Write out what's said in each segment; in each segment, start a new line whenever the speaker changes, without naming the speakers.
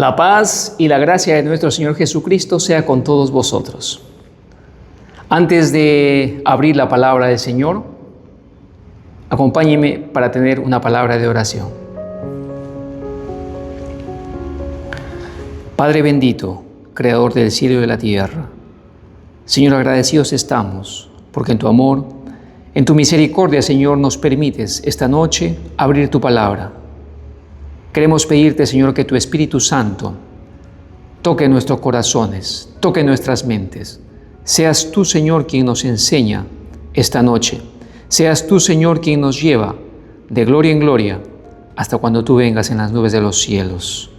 La paz y la gracia de nuestro Señor Jesucristo sea con todos vosotros. Antes de abrir la palabra del Señor, acompáñeme para tener una palabra de oración. Padre bendito, Creador del cielo y de la tierra, Señor, agradecidos estamos porque en tu amor, en tu misericordia, Señor, nos permites esta noche abrir tu palabra. Queremos pedirte, Señor, que tu Espíritu Santo toque nuestros corazones, toque nuestras mentes. Seas tú, Señor, quien nos enseña esta noche. Seas tú, Señor, quien nos lleva de gloria en gloria hasta cuando tú vengas en las nubes de los cielos.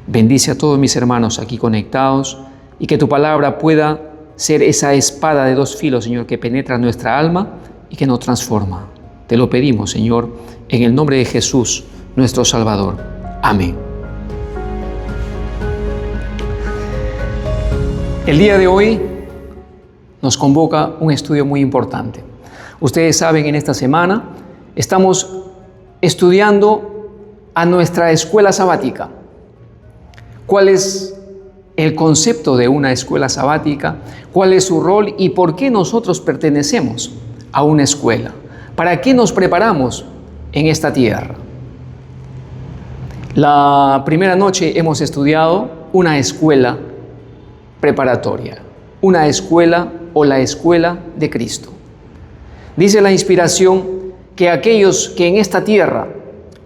Bendice a todos mis hermanos aquí conectados y que tu palabra pueda ser esa espada de dos filos, Señor, que penetra nuestra alma y que nos transforma. Te lo pedimos, Señor, en el nombre de Jesús, nuestro Salvador. Amén. El día de hoy nos convoca un estudio muy importante. Ustedes saben, en esta semana estamos estudiando a nuestra escuela sabática. ¿Cuál es el concepto de una escuela sabática? ¿Cuál es su rol y por qué nosotros pertenecemos a una escuela? ¿Para qué nos preparamos en esta tierra? La primera noche hemos estudiado una escuela preparatoria, una escuela o la escuela de Cristo. Dice la inspiración que aquellos que en esta tierra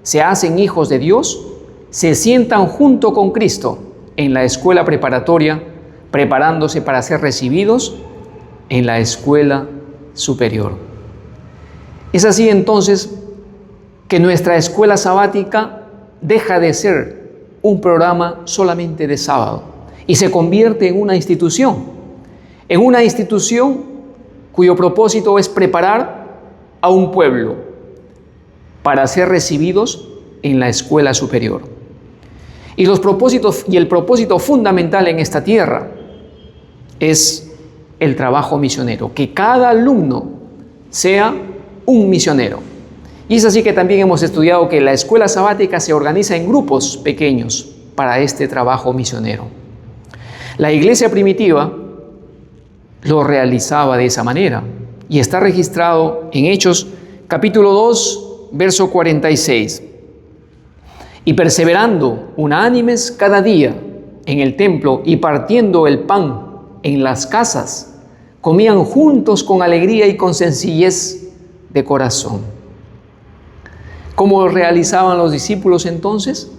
se hacen hijos de Dios se sientan junto con Cristo en la escuela preparatoria, preparándose para ser recibidos en la escuela superior. Es así entonces que nuestra escuela sabática deja de ser un programa solamente de sábado y se convierte en una institución cuyo propósito es preparar a un pueblo para ser recibidos en la escuela superior. Y el propósito fundamental en esta tierra es el trabajo misionero, que cada alumno sea un misionero. Y es así que también hemos estudiado que la escuela sabática se organiza en grupos pequeños para este trabajo misionero. La iglesia primitiva lo realizaba de esa manera y está registrado en Hechos capítulo 2, verso 46. Y perseverando unánimes cada día en el templo y partiendo el pan en las casas, comían juntos con alegría y con sencillez de corazón. ¿Cómo realizaban los discípulos entonces?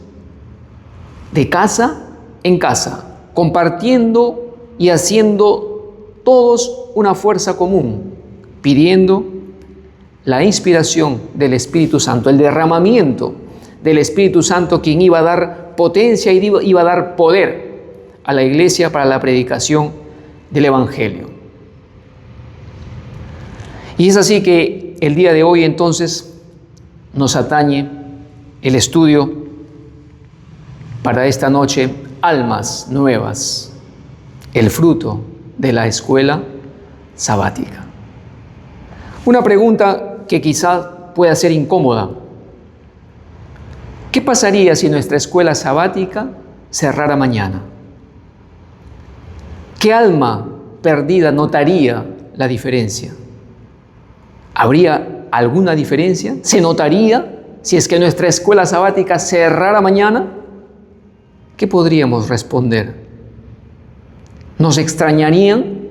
De casa en casa, compartiendo y haciendo todos una fuerza común, pidiendo la inspiración del Espíritu Santo, el derramamiento del Espíritu Santo, quien iba a dar potencia y iba a dar poder a la iglesia para la predicación del Evangelio. Y es así que el día de hoy entonces nos atañe el estudio para esta noche, almas nuevas, el fruto de la escuela sabática. Una pregunta que quizá pueda ser incómoda. ¿Qué pasaría si nuestra escuela sabática cerrara mañana? ¿Qué alma perdida notaría la diferencia? ¿Habría alguna diferencia? ¿Se notaría si es que nuestra escuela sabática cerrara mañana? ¿Qué podríamos responder? ¿Nos extrañarían?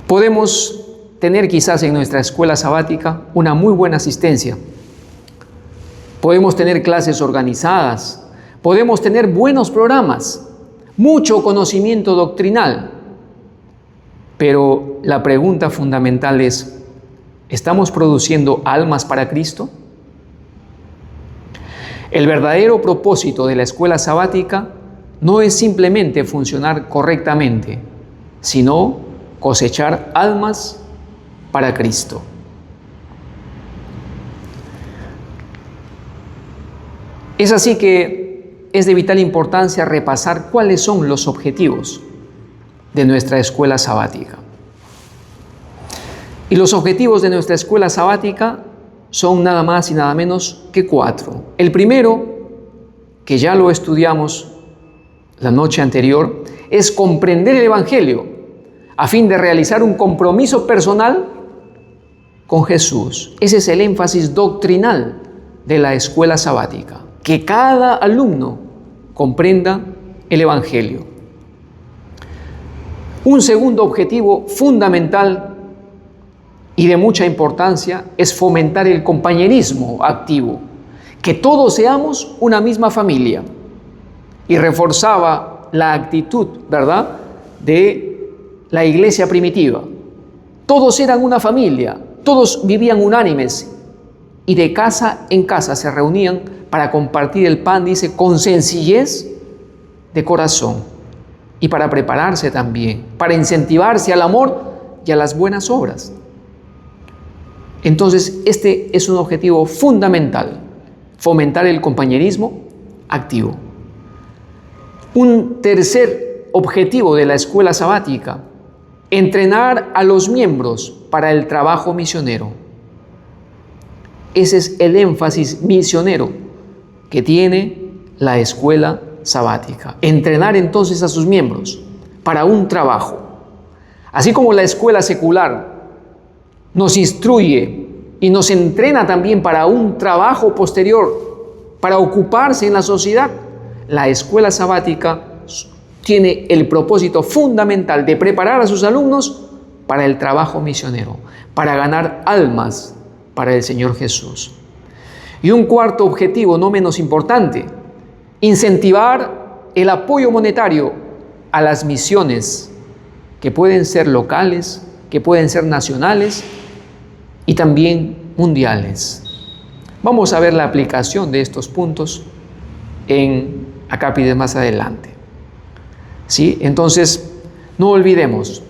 Podemos tener quizás en nuestra escuela sabática una muy buena asistencia. Podemos tener clases organizadas, podemos tener buenos programas, mucho conocimiento doctrinal. Pero la pregunta fundamental es, ¿estamos produciendo almas para Cristo? El verdadero propósito de la escuela sabática no es simplemente funcionar correctamente, sino cosechar almas para Cristo. Es así que es de vital importancia repasar cuáles son los objetivos de nuestra escuela sabática. Y los objetivos de nuestra escuela sabática son nada más y nada menos que 4. El primero que ya lo estudiamos la noche anterior, es comprender el Evangelio a fin de realizar un compromiso personal con Jesús. Ese es el énfasis doctrinal de la escuela sabática, que cada alumno comprenda el Evangelio. Un segundo objetivo fundamental y de mucha importancia es fomentar el compañerismo activo, que todos seamos una misma familia. Y reforzaba la actitud, ¿verdad?, de la iglesia primitiva. Todos eran una familia, todos vivían unánimes y de casa en casa se reunían para compartir el pan, dice, con sencillez de corazón y para prepararse también, para incentivarse al amor y a las buenas obras. Entonces, este es un objetivo fundamental, fomentar el compañerismo activo. Un tercer objetivo de la escuela sabática: entrenar a los miembros para el trabajo misionero. Ese es el énfasis misionero que tiene la escuela sabática. Entrenar entonces a sus miembros para un trabajo. Así como la escuela secular nos instruye y nos entrena también para un trabajo posterior, para ocuparse en la sociedad, la escuela sabática tiene el propósito fundamental de preparar a sus alumnos para el trabajo misionero, para ganar almas para el Señor Jesús. Y un cuarto objetivo, no menos importante: incentivar el apoyo monetario a las misiones, que pueden ser locales, que pueden ser nacionales y también mundiales. Vamos a ver la aplicación de estos puntos en acápites más adelante. ¿Sí? Entonces, no olvidemos,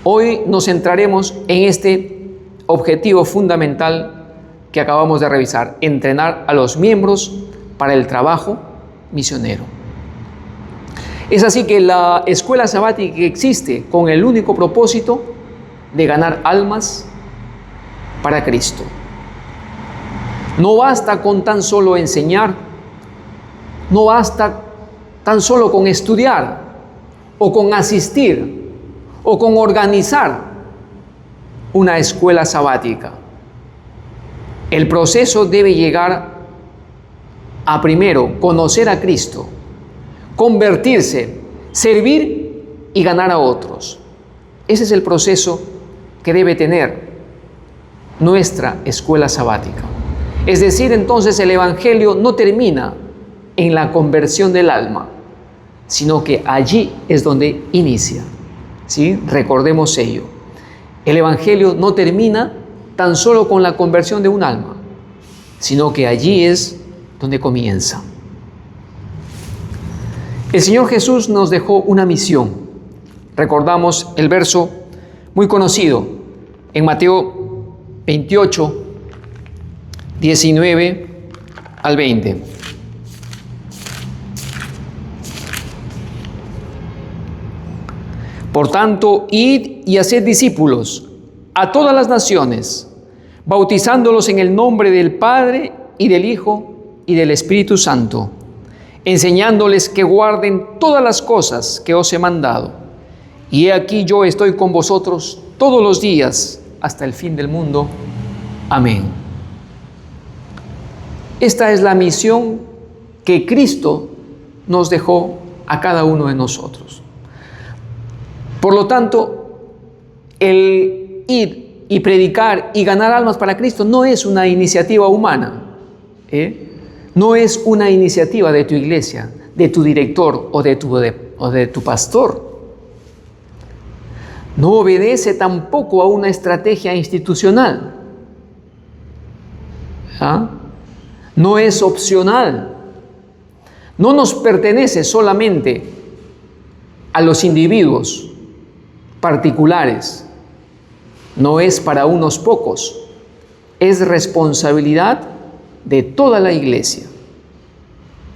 hoy nos centraremos en este objetivo fundamental que acabamos de revisar: entrenar a los miembros para el trabajo misionero. Es así que la escuela sabática existe con el único propósito de ganar almas para Cristo. No basta con tan solo enseñar, no basta tan solo con estudiar o con asistir o con organizar una escuela sabática. El proceso debe llegar a primero conocer a Cristo, convertirse, servir y ganar a otros. Ese es el proceso que debe tener nuestra escuela sabática. Es decir, entonces el Evangelio no termina en la conversión del alma, sino que allí es donde inicia. ¿Sí? Recordemos ello. El Evangelio no termina tan solo con la conversión de un alma, sino que allí es donde comienza. El Señor Jesús nos dejó una misión. Recordamos el verso muy conocido en Mateo 28, 19 al 20. Por tanto, id y haced discípulos a todas las naciones, bautizándolos en el nombre del Padre y del Hijo y del Espíritu Santo, enseñándoles que guarden todas las cosas que os he mandado. Y he aquí yo estoy con vosotros todos los días hasta el fin del mundo. Amén. Esta es la misión que Cristo nos dejó a cada uno de nosotros. Por lo tanto, el ir y predicar y ganar almas para Cristo no es una iniciativa humana, no es una iniciativa de tu iglesia, de tu director o de tu pastor. No obedece tampoco a una estrategia institucional. No es opcional. No nos pertenece solamente a los individuos particulares. No es para unos pocos. Es responsabilidad de toda la iglesia.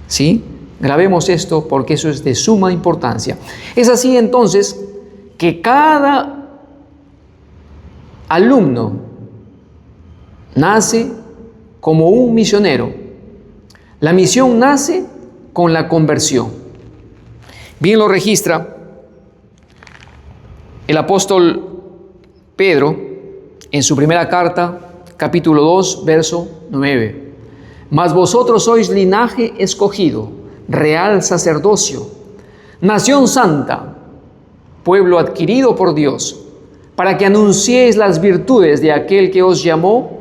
¿Sí? Grabemos esto porque eso es de suma importancia. Es así entonces que cada alumno nace como un misionero, La misión nace con la conversión. Bien lo registra el apóstol Pedro en su primera carta, capítulo 2, verso 9. Mas vosotros sois linaje escogido, real sacerdocio, nación santa, pueblo adquirido por Dios, para que anunciéis las virtudes de aquel que os llamó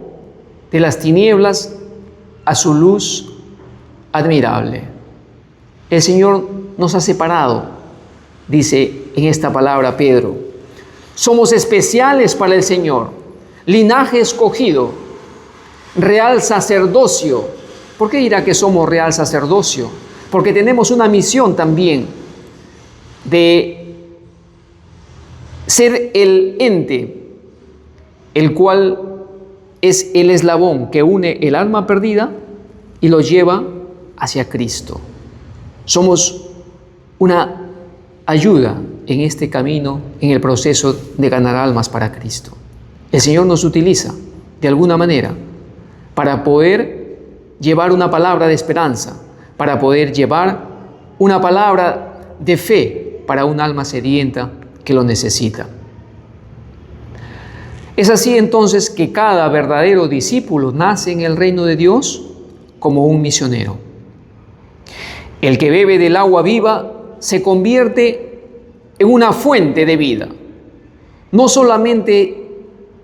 de las tinieblas a su luz admirable. El Señor nos ha separado, dice en esta palabra Pedro. Somos especiales para el Señor, linaje escogido, real sacerdocio. ¿Por qué dirá que somos real sacerdocio? Porque tenemos una misión también de ser el ente, el cual es el eslabón que une el alma perdida y lo lleva hacia Cristo. Somos una ayuda en este camino, en el proceso de ganar almas para Cristo. El Señor nos utiliza de alguna manera para poder llevar una palabra de esperanza, para poder llevar una palabra de fe para un alma sedienta que lo necesita. Es así entonces que cada verdadero discípulo nace en el reino de Dios como un misionero. El que bebe del agua viva se convierte en una fuente de vida. No solamente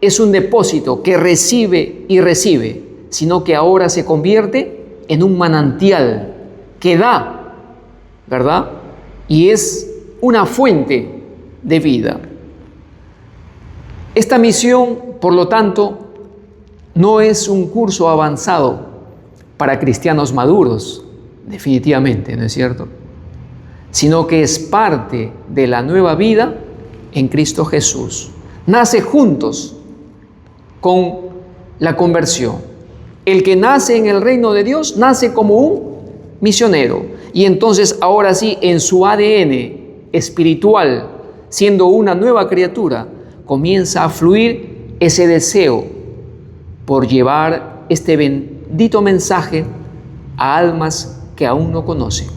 es un depósito que recibe y recibe, sino que ahora se convierte en un manantial que da, ¿verdad? Y es una fuente de vida. Esta misión, por lo tanto, no es un curso avanzado para cristianos maduros, definitivamente, ¿no es cierto? Sino que es parte de la nueva vida en Cristo Jesús. Nace juntos con la conversión. El que nace en el reino de Dios nace como un misionero. Y entonces ahora sí, en su ADN espiritual, siendo una nueva criatura, comienza a fluir ese deseo por llevar este bendito mensaje a almas que aún no conocen,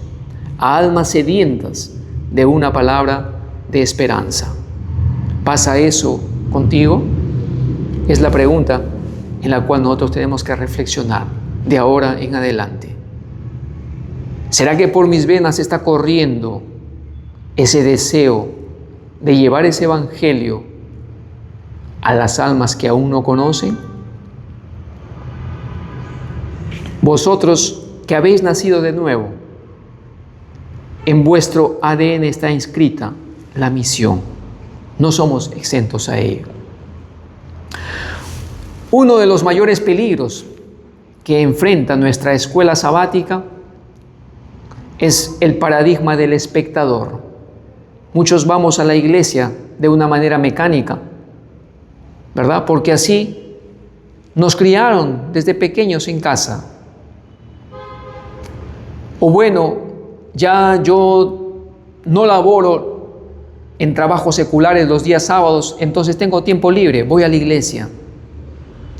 a almas sedientas de una palabra de esperanza. ¿Pasa eso contigo? Es la pregunta en la cual nosotros tenemos que reflexionar de ahora en adelante. ¿Será que por mis venas está corriendo ese deseo de llevar ese evangelio a las almas que aún no conocen? Vosotros que habéis nacido de nuevo, en vuestro ADN está inscrita la misión. No somos exentos a ello. Uno de los mayores peligros que enfrenta nuestra escuela sabática es el paradigma del espectador. Muchos vamos a la iglesia de una manera mecánica, ¿verdad? Porque así nos criaron desde pequeños en casa. O bueno, ya yo no laboro en trabajos seculares los días sábados, entonces tengo tiempo libre, voy a la iglesia.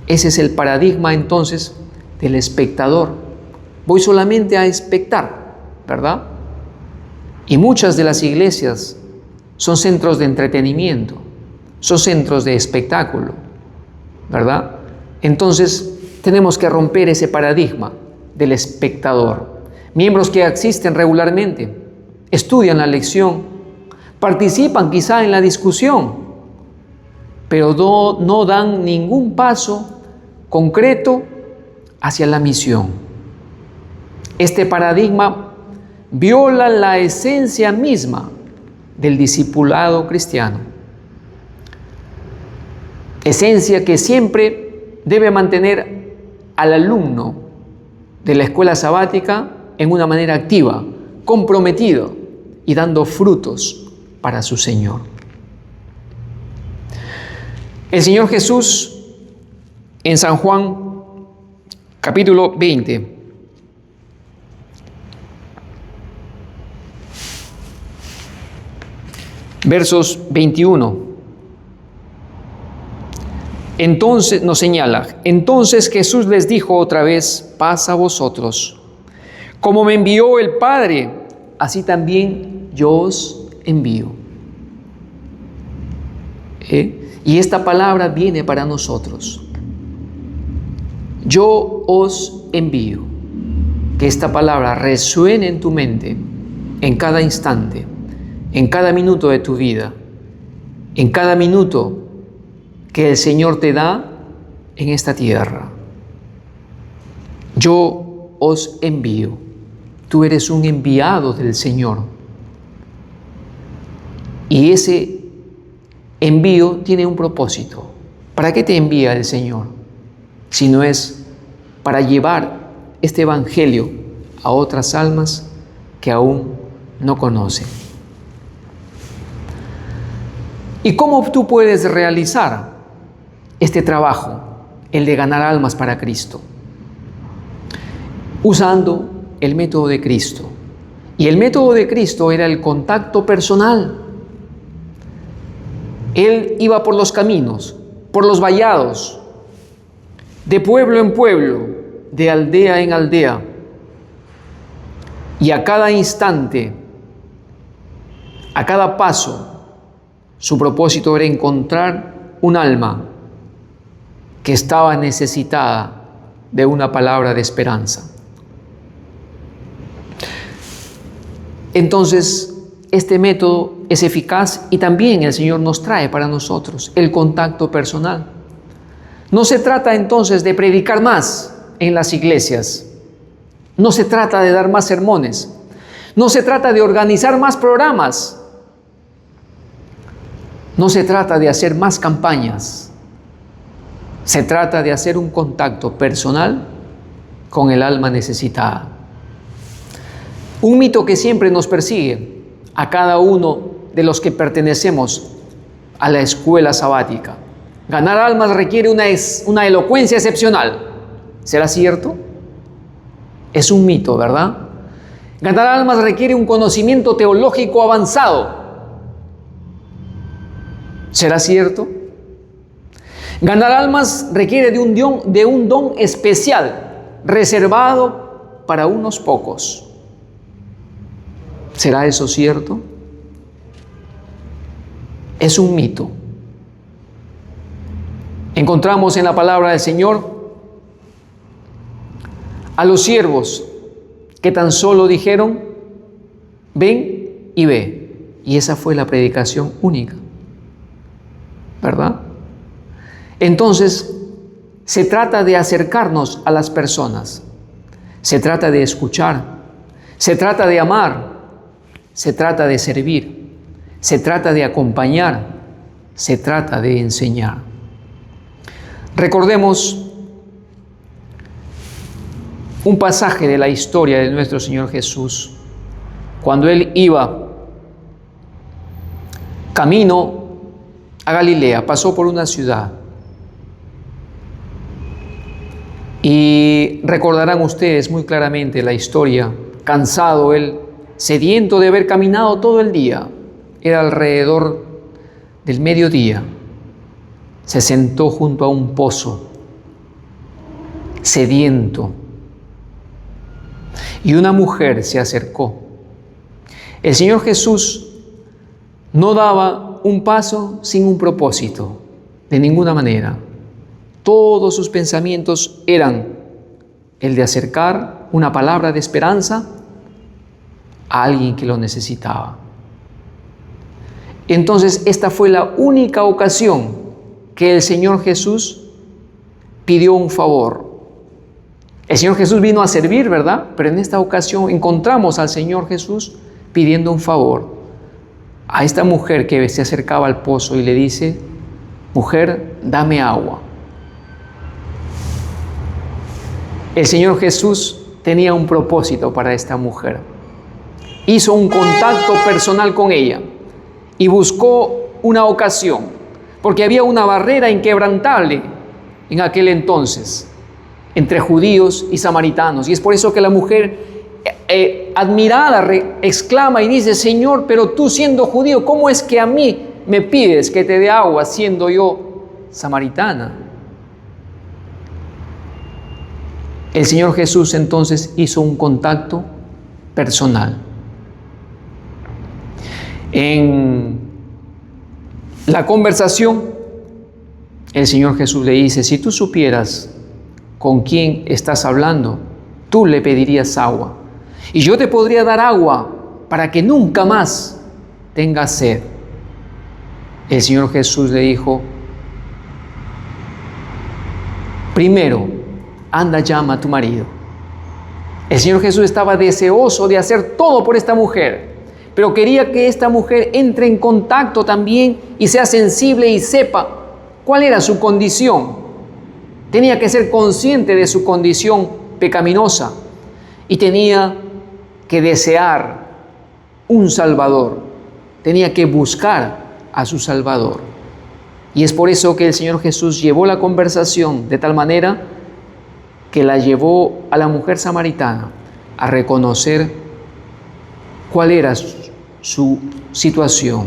Ese es el paradigma entonces del espectador. Voy solamente a expectar, ¿verdad? Y muchas de las iglesias son centros de entretenimiento, son centros de espectáculo, ¿verdad? Entonces tenemos que romper ese paradigma del espectador. Miembros que asisten regularmente, estudian la lección, participan quizá en la discusión, pero no dan ningún paso concreto hacia la misión. Este paradigma viola la esencia misma del discipulado cristiano. Esencia que siempre debe mantener al alumno de la escuela sabática en una manera activa, comprometido y dando frutos para su Señor. El Señor Jesús en San Juan capítulo 20 versos 21 entonces nos señala: entonces Jesús les dijo otra vez: paz a vosotros. Como me envió el Padre, así también yo os envío. Y esta palabra viene para nosotros. Yo os envío. Que esta palabra resuene en tu mente en cada instante, en cada minuto de tu vida, en cada minuto que el Señor te da en esta tierra. Yo os envío. Tú eres un enviado del Señor. Y ese envío tiene un propósito. ¿Para qué te envía el Señor? Si no es para llevar este evangelio a otras almas que aún no conocen. ¿Y cómo tú puedes realizar este trabajo, el de ganar almas para Cristo? Usando el método de Cristo. Y el método de Cristo era el contacto personal. Él iba por los caminos, por los vallados, de pueblo en pueblo, de aldea en aldea. Y a cada instante, a cada paso, su propósito era encontrar un alma que estaba necesitada de una palabra de esperanza. Entonces, este método es eficaz y también el Señor nos trae para nosotros el contacto personal. No se trata entonces de predicar más en las iglesias. No se trata de dar más sermones. No se trata de organizar más programas. No se trata de hacer más campañas. Se trata de hacer un contacto personal con el alma necesitada. Un mito que siempre nos persigue a cada uno de los que pertenecemos a la escuela sabática. Ganar almas requiere una elocuencia excepcional. ¿Será cierto? Es un mito, ¿verdad? Ganar almas requiere un conocimiento teológico avanzado. ¿Será cierto? Ganar almas requiere de un don especial, reservado para unos pocos. ¿Será eso cierto? Es un mito. Encontramos en la palabra del Señor a los siervos que tan solo dijeron, ven y ve. Y esa fue la predicación única, ¿verdad? Entonces, se trata de acercarnos a las personas, se trata de escuchar, se trata de amar, se trata de servir, se trata de acompañar, se trata de enseñar. Recordemos un pasaje de la historia de nuestro Señor Jesús, cuando Él iba camino a Galilea, pasó por una ciudad. Y recordarán ustedes muy claramente la historia, cansado Él, sediento de haber caminado todo el día, era alrededor del mediodía, se sentó junto a un pozo, sediento, y una mujer se acercó. El Señor Jesús no daba un paso sin un propósito, de ninguna manera. Todos sus pensamientos eran el de acercar una palabra de esperanza a alguien que lo necesitaba. Entonces, esta fue la única ocasión que el Señor Jesús pidió un favor. El Señor Jesús vino a servir, ¿verdad? Pero en esta ocasión encontramos al Señor Jesús pidiendo un favor a esta mujer que se acercaba al pozo y le dice, mujer, dame agua. El Señor Jesús tenía un propósito para esta mujer. Hizo un contacto personal con ella y buscó una ocasión, porque había una barrera inquebrantable en aquel entonces entre judíos y samaritanos. Y es por eso que la mujer, admirada, exclama y dice, Señor, pero tú siendo judío, ¿cómo es que a mí me pides que te dé agua siendo yo samaritana? El Señor Jesús entonces hizo un contacto personal. En la conversación, el Señor Jesús le dice: si tú supieras con quién estás hablando, tú le pedirías agua, y yo te podría dar agua para que nunca más tengas sed. El Señor Jesús le dijo: primero, anda, llama a tu marido. El Señor Jesús estaba deseoso de hacer todo por esta mujer, pero quería que esta mujer entre en contacto también y sea sensible y sepa cuál era su condición. Tenía que ser consciente de su condición pecaminosa y tenía que desear un Salvador. Tenía que buscar a su Salvador. Y es por eso que el Señor Jesús llevó la conversación de tal manera que la llevó a la mujer samaritana a reconocer cuál era su situación,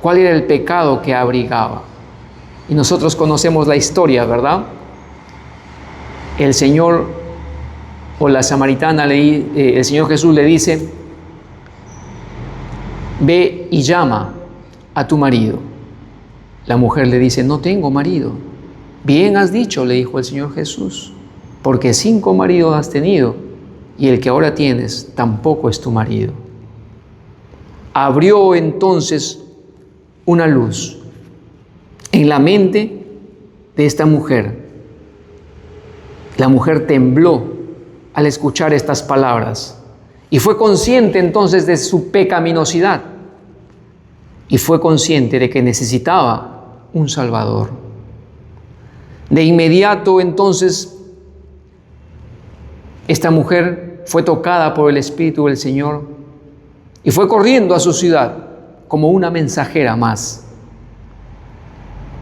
cuál era el pecado que abrigaba. Y nosotros conocemos la historia, ¿verdad? El Señor o la samaritana, el Señor Jesús le dice: ve y llama a tu marido. La mujer le dice: no tengo marido. Bien has dicho, le dijo el Señor Jesús, porque 5 maridos has tenido y el que ahora tienes tampoco es tu marido. Abrió entonces una luz en la mente de esta mujer. La mujer tembló al escuchar estas palabras y fue consciente entonces de su pecaminosidad y fue consciente de que necesitaba un Salvador. De inmediato entonces esta mujer fue tocada por el Espíritu del Señor y fue corriendo a su ciudad como una mensajera más.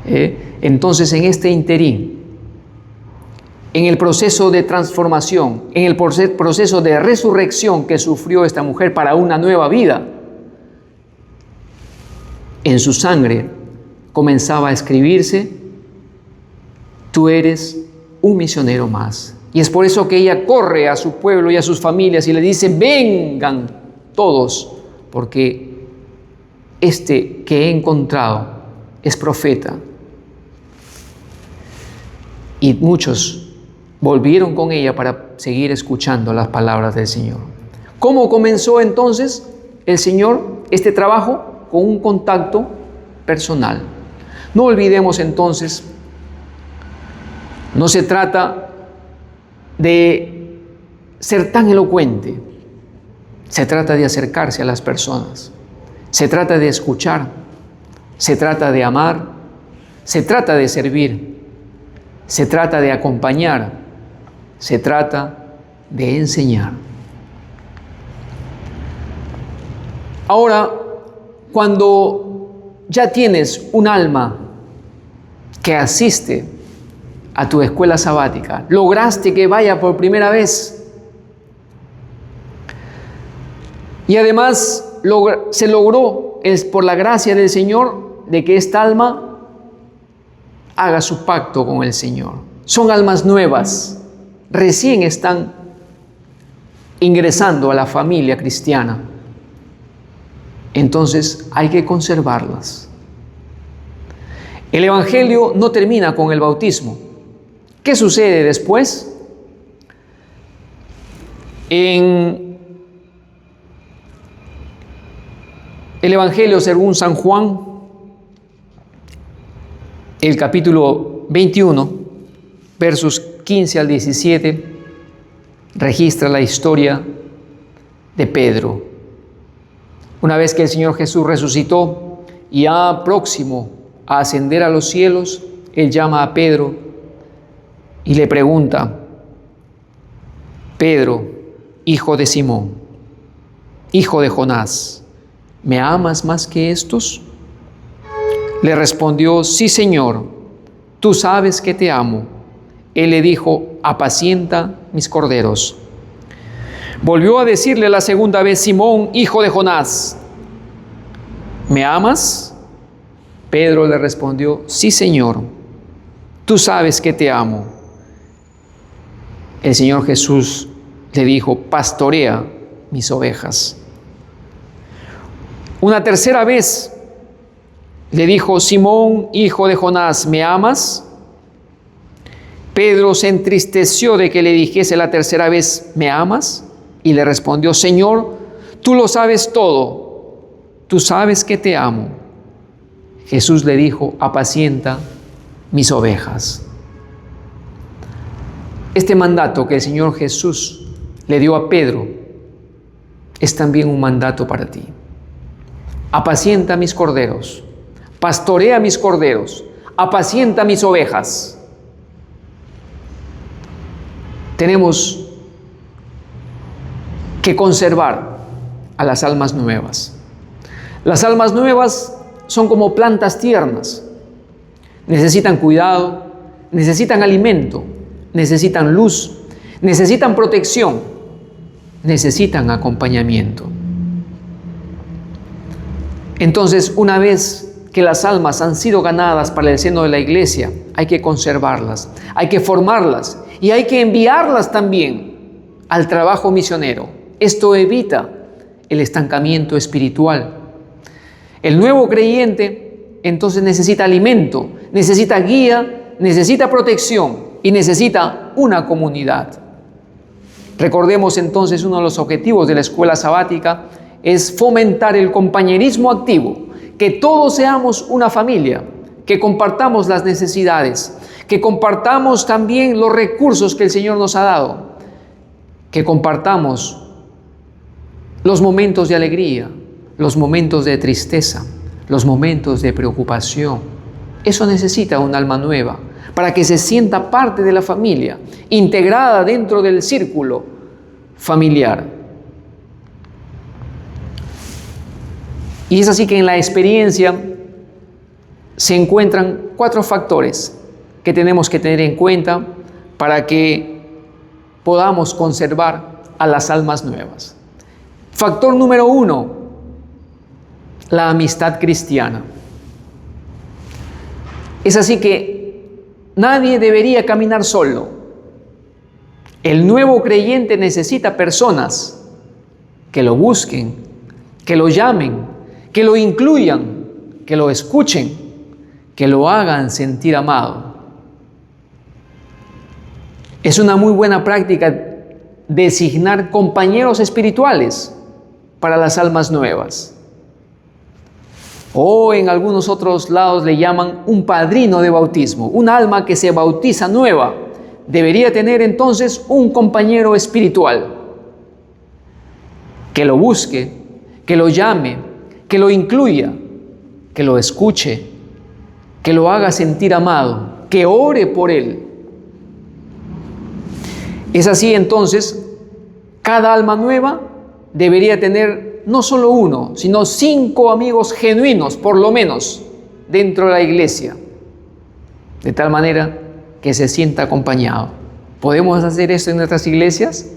Entonces, en este interín, en el proceso de transformación, en el proceso de resurrección que sufrió esta mujer para una nueva vida, en su sangre comenzaba a escribirse: tú eres un misionero más. Y es por eso que ella corre a su pueblo y a sus familias y le dice: vengan todos, porque este que he encontrado es profeta. Y muchos volvieron con ella para seguir escuchando las palabras del Señor. ¿Cómo comenzó entonces el Señor este trabajo? Con un contacto personal. No olvidemos entonces, no se trata de ser tan elocuente, se trata de acercarse a las personas, se trata de escuchar, se trata de amar, se trata de servir, se trata de acompañar, se trata de enseñar. Ahora, cuando ya tienes un alma que asiste a tu escuela sabática, lograste que vaya por primera vez y además se logró, por la gracia del Señor, de que esta alma haga su pacto con el Señor. Son almas nuevas, recién están ingresando a la familia cristiana. Entonces hay que conservarlas. El Evangelio no termina con el bautismo. ¿Qué sucede después? En el Evangelio según San Juan, el capítulo 21, versos 15 al 17, registra la historia de Pedro. Una vez que el Señor Jesús resucitó y ya próximo a ascender a los cielos, Él llama a Pedro y le pregunta: Pedro, hijo de Simón, hijo de Jonás, ¿me amas más que estos? Le respondió: sí, Señor, tú sabes que te amo. Él le dijo: apacienta mis corderos. Volvió a decirle la segunda vez: Simón, hijo de Jonás, ¿me amas? Pedro le respondió: sí, Señor, tú sabes que te amo. El Señor Jesús le dijo: pastorea mis ovejas. Una tercera vez le dijo: Simón, hijo de Jonás, ¿me amas? Pedro se entristeció de que le dijese la tercera vez: ¿me amas? Y le respondió: Señor, tú lo sabes todo, tú sabes que te amo. Jesús le dijo: apacienta mis ovejas. Este mandato que el Señor Jesús le dio a Pedro es también un mandato para ti. Apacienta mis corderos, pastorea mis corderos, apacienta mis ovejas. Tenemos que conservar a las almas nuevas. Las almas nuevas son como plantas tiernas. Necesitan cuidado, necesitan alimento, necesitan luz, necesitan protección, necesitan acompañamiento. Entonces, una vez que las almas han sido ganadas para el seno de la iglesia, hay que conservarlas, hay que formarlas y hay que enviarlas también al trabajo misionero. Esto evita el estancamiento espiritual. El nuevo creyente entonces necesita alimento, necesita guía, necesita protección y necesita una comunidad. Recordemos entonces, uno de los objetivos de la escuela sabática es fomentar el compañerismo activo, que todos seamos una familia, que compartamos las necesidades, que compartamos también los recursos que el Señor nos ha dado, que compartamos los momentos de alegría, los momentos de tristeza, los momentos de preocupación. Eso necesita un alma nueva para que se sienta parte de la familia, integrada dentro del círculo familiar. Y es así que en la experiencia se encuentran 4 factores que tenemos que tener en cuenta para que podamos conservar a las almas nuevas. Factor número 1, la amistad cristiana. Es así que nadie debería caminar solo. El nuevo creyente necesita personas que lo busquen, que lo llamen, que lo incluyan, que lo escuchen, que lo hagan sentir amado. Es una muy buena práctica designar compañeros espirituales para las almas nuevas. O en algunos otros lados le llaman un padrino de bautismo. Un alma que se bautiza nueva debería tener entonces un compañero espiritual que lo busque, que lo llame, que lo incluya, que lo escuche, que lo haga sentir amado, que ore por él. Es así entonces, cada alma nueva debería tener no solo uno, sino 5 amigos genuinos, por lo menos, dentro de la iglesia, de tal manera que se sienta acompañado. ¿Podemos hacer esto en nuestras iglesias?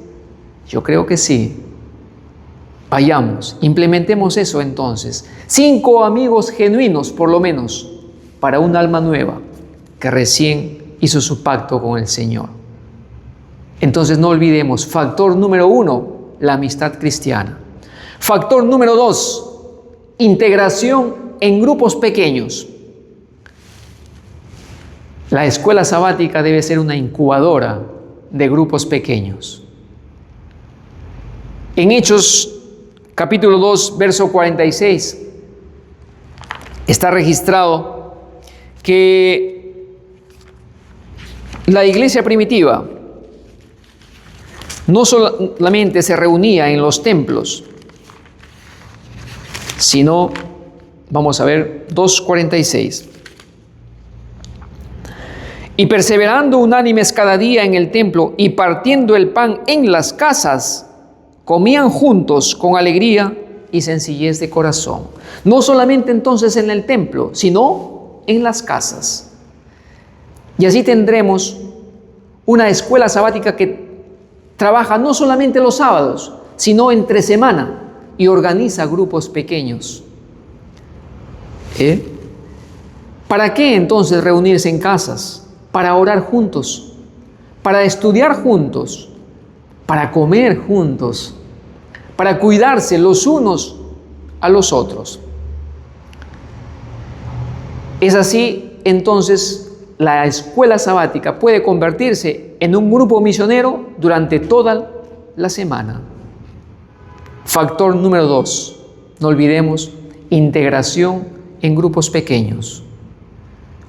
Yo creo que sí. Vayamos, implementemos eso entonces. 5 amigos genuinos, por lo menos, para un alma nueva que recién hizo su pacto con el Señor. Entonces no olvidemos, factor número 1, la amistad cristiana. Factor número 2, integración en grupos pequeños. La escuela sabática debe ser una incubadora de grupos pequeños. En Hechos capítulo 2, verso 46, está registrado que la iglesia primitiva no solamente se reunía en los templos, sino, vamos a ver, 2:46. Y perseverando unánimes cada día en el templo y partiendo el pan en las casas, comían juntos con alegría y sencillez de corazón. No solamente entonces en el templo, sino en las casas. Y así tendremos una escuela sabática que trabaja no solamente los sábados, sino entre semana y organiza grupos pequeños. ¿Para qué entonces reunirse en casas? Para orar juntos, para estudiar juntos, para comer juntos, para cuidarse los unos a los otros. Es así, entonces, la escuela sabática puede convertirse en un grupo misionero durante toda la semana. Factor número 2, no olvidemos, integración en grupos pequeños.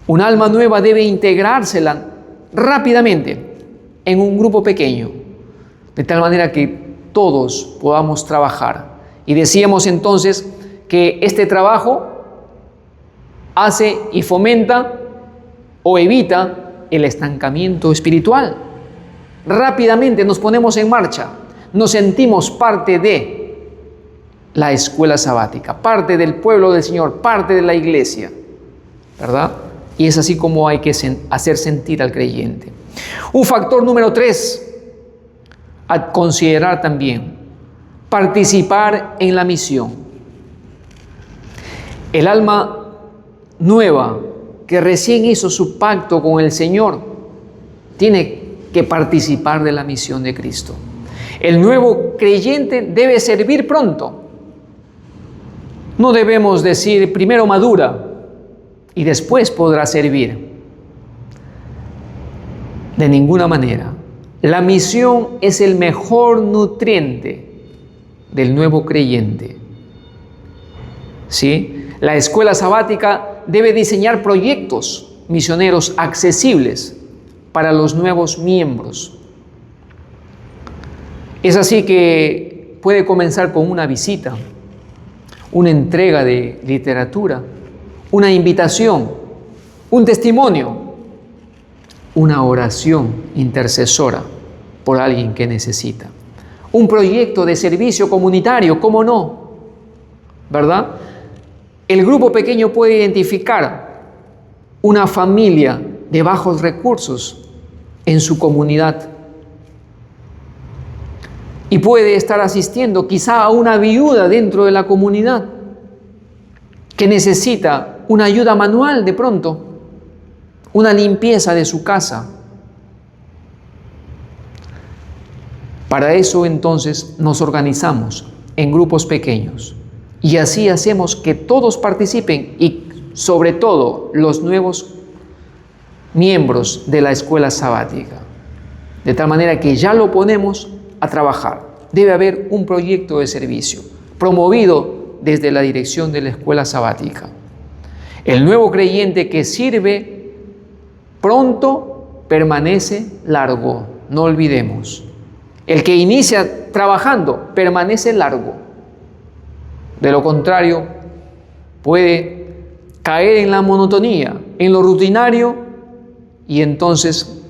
Un alma nueva debe integrársela rápidamente en un grupo pequeño, de tal manera que todos podamos trabajar. Y decíamos entonces que este trabajo hace y fomenta o evita el estancamiento espiritual. Rápidamente nos ponemos en marcha, nos sentimos parte de la escuela sabática, parte del pueblo del Señor, parte de la iglesia, ¿verdad? Y es así como hay que hacer sentir al creyente. Un factor número 3 a considerar también: participar en la misión. El alma nueva que recién hizo su pacto con el Señor tiene que participar de la misión de Cristo. El nuevo creyente debe servir pronto. No debemos decir primero madura y después podrá servir. De ninguna manera. La misión es el mejor nutriente del nuevo creyente. ¿Sí? La escuela sabática debe diseñar proyectos misioneros accesibles para los nuevos miembros. Es así que puede comenzar con una visita, una entrega de literatura, una invitación, un testimonio, una oración intercesora por alguien que necesita, un proyecto de servicio comunitario, ¿cómo no? ¿Verdad? El grupo pequeño puede identificar una familia de bajos recursos en su comunidad y puede estar asistiendo quizá a una viuda dentro de la comunidad que necesita una ayuda manual de pronto, una limpieza de su casa. Para eso entonces nos organizamos en grupos pequeños y así hacemos que todos participen y sobre todo los nuevos miembros de la escuela sabática. De tal manera que ya lo ponemos a trabajar. Debe haber un proyecto de servicio promovido desde la dirección de la escuela sabática. El nuevo creyente que sirve pronto permanece largo, no olvidemos. El que inicia trabajando permanece largo. De lo contrario, puede caer en la monotonía, en lo rutinario, y entonces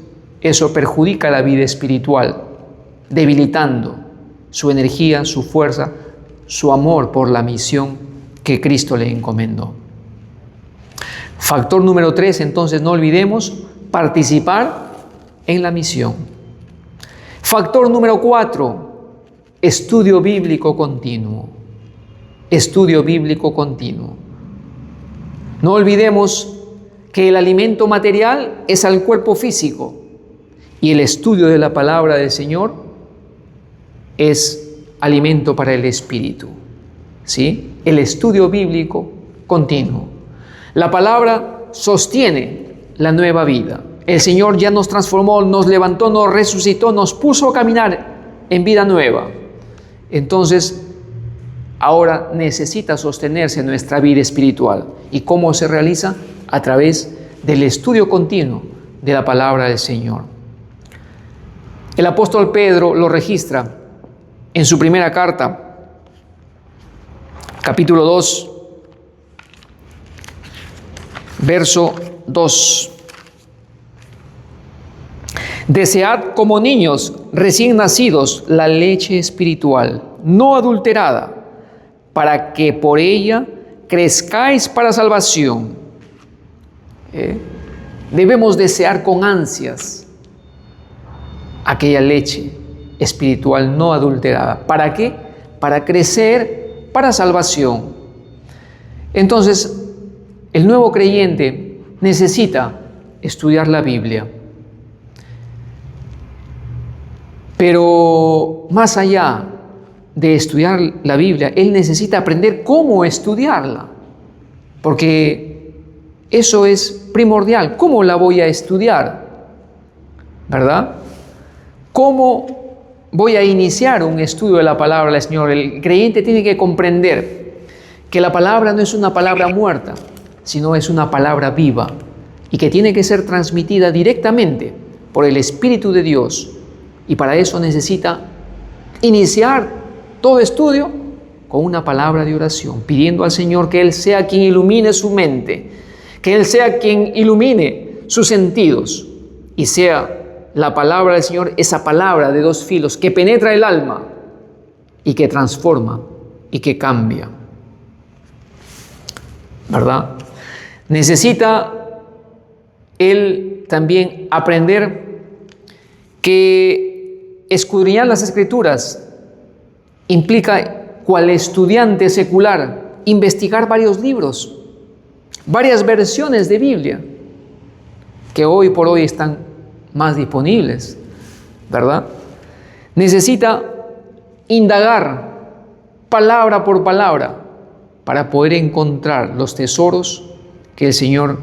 eso perjudica la vida espiritual, debilitando su energía, su fuerza, su amor por la misión que Cristo le encomendó. Factor número 3, entonces no olvidemos, participar en la misión. Factor número 4, estudio bíblico continuo. Estudio bíblico continuo. No olvidemos que el alimento material es al cuerpo físico y el estudio de la palabra del Señor es alimento para el espíritu. ¿Sí? El estudio bíblico continuo. La palabra sostiene la nueva vida. El Señor ya nos transformó, nos levantó, nos resucitó, nos puso a caminar en vida nueva. Entonces, ahora necesita sostenerse nuestra vida espiritual. ¿Y cómo se realiza? A través del estudio continuo de la palabra del Señor. El apóstol Pedro lo registra en su primera carta, capítulo 2, verso 2. Desead como niños recién nacidos la leche espiritual, no adulterada, para que por ella crezcáis para salvación. Debemos desear con ansias aquella leche espiritual no adulterada. ¿Para qué? Para crecer para salvación. Entonces, el nuevo creyente necesita estudiar la Biblia. Pero más allá de estudiar la Biblia, él necesita aprender cómo estudiarla, porque eso es primordial. ¿Cómo la voy a estudiar? ¿Verdad? ¿Cómo voy a iniciar un estudio de la palabra del Señor? El creyente tiene que comprender que la palabra no es una palabra muerta, sino es una palabra viva y que tiene que ser transmitida directamente por el Espíritu de Dios. Y para eso necesita iniciar todo estudio con una palabra de oración, pidiendo al Señor que Él sea quien ilumine su mente, que Él sea quien ilumine sus sentidos y sea la palabra del Señor esa palabra de dos filos que penetra el alma y que transforma y que cambia. ¿Verdad? Necesita él también aprender que escudriñar las Escrituras implica, cual estudiante secular, investigar varios libros, varias versiones de Biblia, que hoy por hoy están más disponibles, ¿verdad? Necesita indagar palabra por palabra para poder encontrar los tesoros que el Señor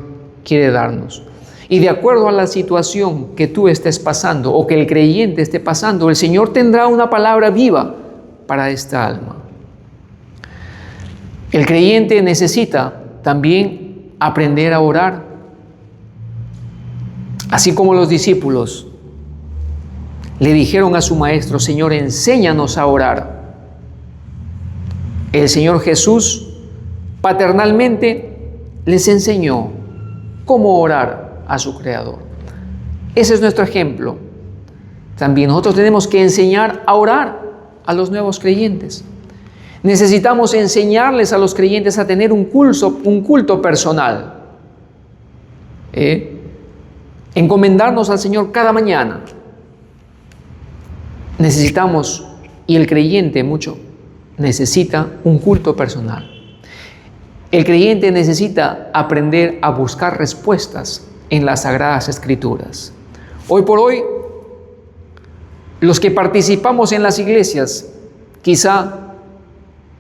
quiere darnos. Y de acuerdo a la situación que tú estés pasando o que el creyente esté pasando, el Señor tendrá una palabra viva para esta alma. El creyente necesita también aprender a orar, así como los discípulos le dijeron a su maestro: Señor, enséñanos a orar. El Señor Jesús paternalmente les enseñó cómo orar a su Creador. Ese es nuestro ejemplo. También nosotros tenemos que enseñar a orar a los nuevos creyentes. Necesitamos enseñarles a los creyentes a tener un culto personal. Encomendarnos al Señor cada mañana. Necesitamos, y el creyente mucho, necesita un culto personal. El creyente necesita aprender a buscar respuestas en las Sagradas Escrituras. Hoy por hoy, los que participamos en las iglesias, quizá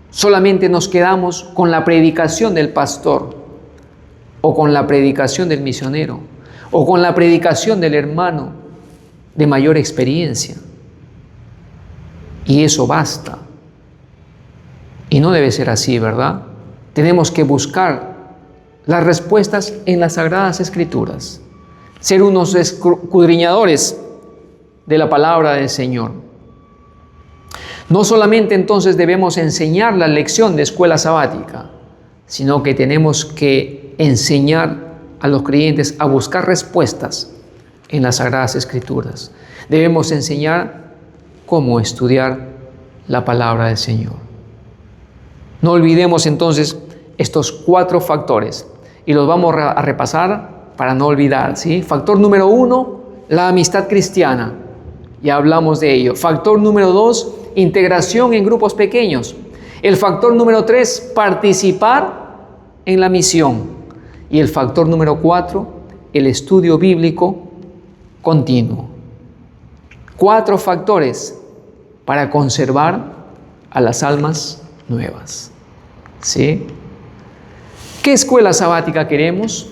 solamente nos quedamos con la predicación del pastor, o con la predicación del misionero, o con la predicación del hermano de mayor experiencia. Y eso basta. Y no debe ser así, ¿verdad? Tenemos que buscar las respuestas en las Sagradas Escrituras, ser unos escudriñadores de la palabra del Señor. No solamente entonces debemos enseñar la lección de escuela sabática, sino que tenemos que enseñar a los creyentes a buscar respuestas en las Sagradas Escrituras. Debemos enseñar cómo estudiar la palabra del Señor. No olvidemos entonces estos 4 factores y los vamos a repasar para no olvidar, ¿sí? Factor número 1, la amistad cristiana. Ya hablamos de ello. Factor número 2, integración en grupos pequeños. El factor número 3, participar en la misión. Y el factor número 4, el estudio bíblico continuo. 4 factores para conservar a las almas nuevas. ¿Sí? ¿Qué escuela sabática queremos?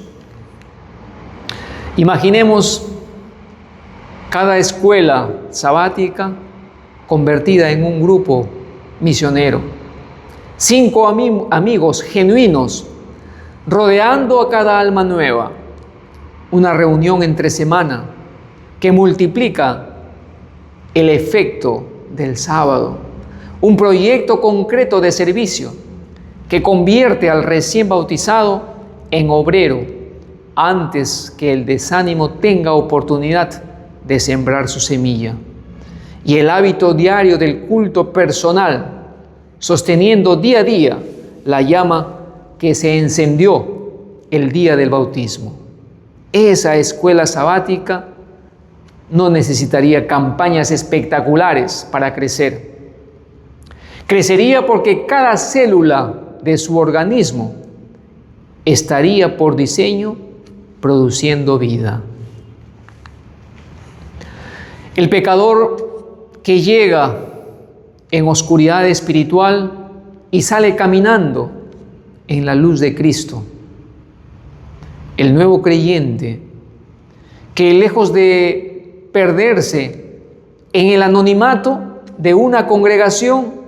Imaginemos cada escuela sabática convertida en un grupo misionero. 5 amigos genuinos rodeando a cada alma nueva. Una reunión entre semana que multiplica el efecto del sábado. Un proyecto concreto de servicio que convierte al recién bautizado en obrero antes que el desánimo tenga oportunidad de sembrar su semilla. Y el hábito diario del culto personal, sosteniendo día a día la llama que se encendió el día del bautismo. Esa escuela sabática no necesitaría campañas espectaculares para crecer. Crecería porque cada célula de su organismo estaría por diseño produciendo vida. El pecador que llega en oscuridad espiritual y sale caminando en la luz de Cristo. El nuevo creyente, que lejos de perderse en el anonimato de una congregación,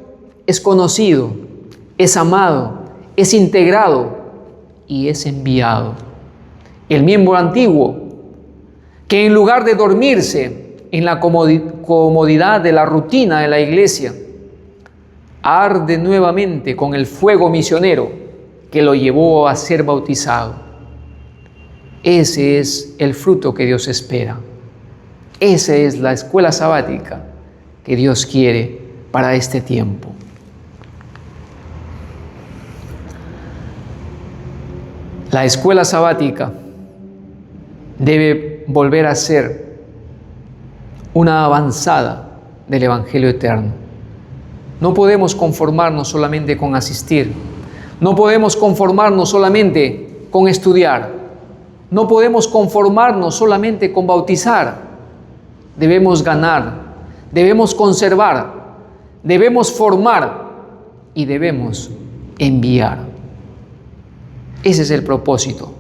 es conocido, es amado, es integrado y es enviado. El miembro antiguo, que en lugar de dormirse en la comodidad de la rutina de la iglesia, arde nuevamente con el fuego misionero que lo llevó a ser bautizado. Ese es el fruto que Dios espera. Esa es la escuela sabática que Dios quiere para este tiempo. La escuela sabática debe volver a ser una avanzada del Evangelio eterno. No podemos conformarnos solamente con asistir. No podemos conformarnos solamente con estudiar. No podemos conformarnos solamente con bautizar. Debemos ganar, debemos conservar, debemos formar y debemos enviar. Ese es el propósito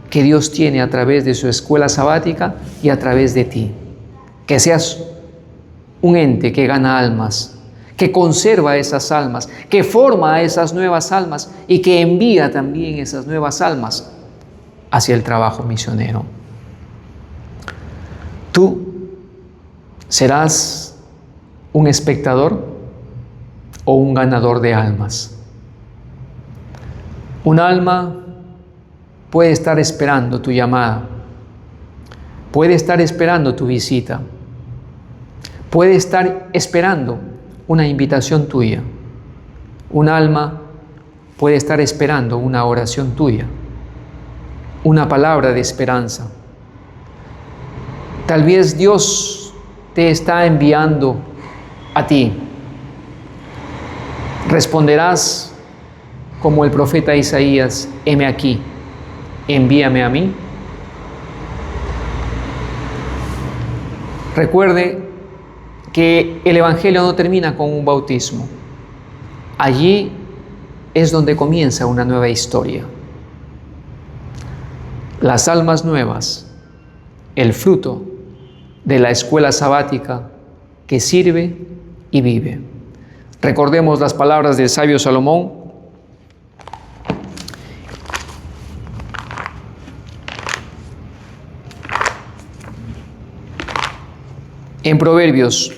que Dios tiene a través de su escuela sabática y a través de ti. Que seas un ente que gana almas, que conserva esas almas, que forma a esas nuevas almas y que envía también esas nuevas almas hacia el trabajo misionero. ¿Tú serás un espectador o un ganador de almas? Un alma puede estar esperando tu llamada, puede estar esperando tu visita, puede estar esperando una invitación tuya. Un alma puede estar esperando una oración tuya, una palabra de esperanza. Tal vez Dios te está enviando a ti. Responderás como el profeta Isaías: heme aquí, envíame a mí. Recuerde que el Evangelio no termina con un bautismo. Allí es donde comienza una nueva historia. Las almas nuevas, el fruto de la escuela sabática que sirve y vive. Recordemos las palabras del sabio Salomón: en Proverbios,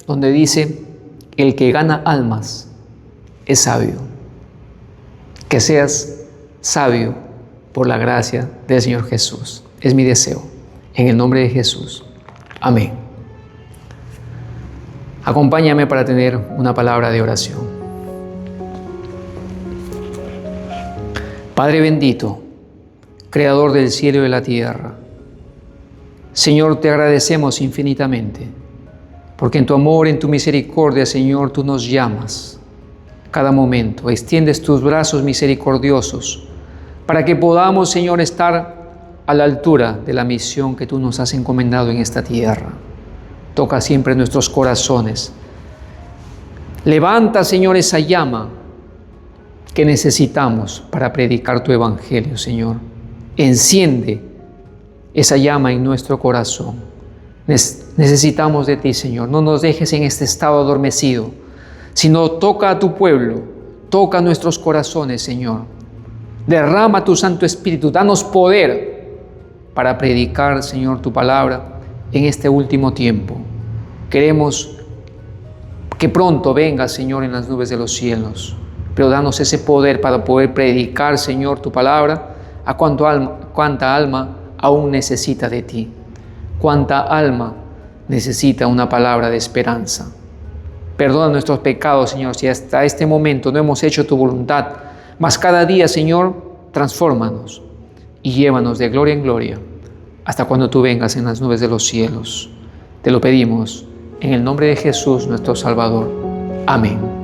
donde dice: el que gana almas es sabio. Que seas sabio por la gracia del Señor Jesús. Es mi deseo, en el nombre de Jesús. Amén. Acompáñame para tener una palabra de oración. Padre bendito, Creador del cielo y de la tierra, Señor, te agradecemos infinitamente, porque en tu amor, en tu misericordia, Señor, tú nos llamas cada momento. Extiendes tus brazos misericordiosos para que podamos, Señor, estar a la altura de la misión que tú nos has encomendado en esta tierra. Toca siempre nuestros corazones. Levanta, Señor, esa llama que necesitamos para predicar tu evangelio, Señor. Enciende esa llama en nuestro corazón. Necesitamos de ti, Señor. No nos dejes en este estado adormecido, sino toca a tu pueblo, toca nuestros corazones, Señor. Derrama tu Santo Espíritu, danos poder para predicar, Señor, tu palabra en este último tiempo. Queremos que pronto vengas, Señor, en las nubes de los cielos, pero danos ese poder para poder predicar, Señor, tu palabra a cuánta alma aún necesita de ti. Cuánta alma necesita una palabra de esperanza. Perdona nuestros pecados, Señor, si hasta este momento no hemos hecho tu voluntad, mas cada día, Señor, transfórmanos y llévanos de gloria en gloria hasta cuando tú vengas en las nubes de los cielos. Te lo pedimos en el nombre de Jesús, nuestro Salvador. Amén.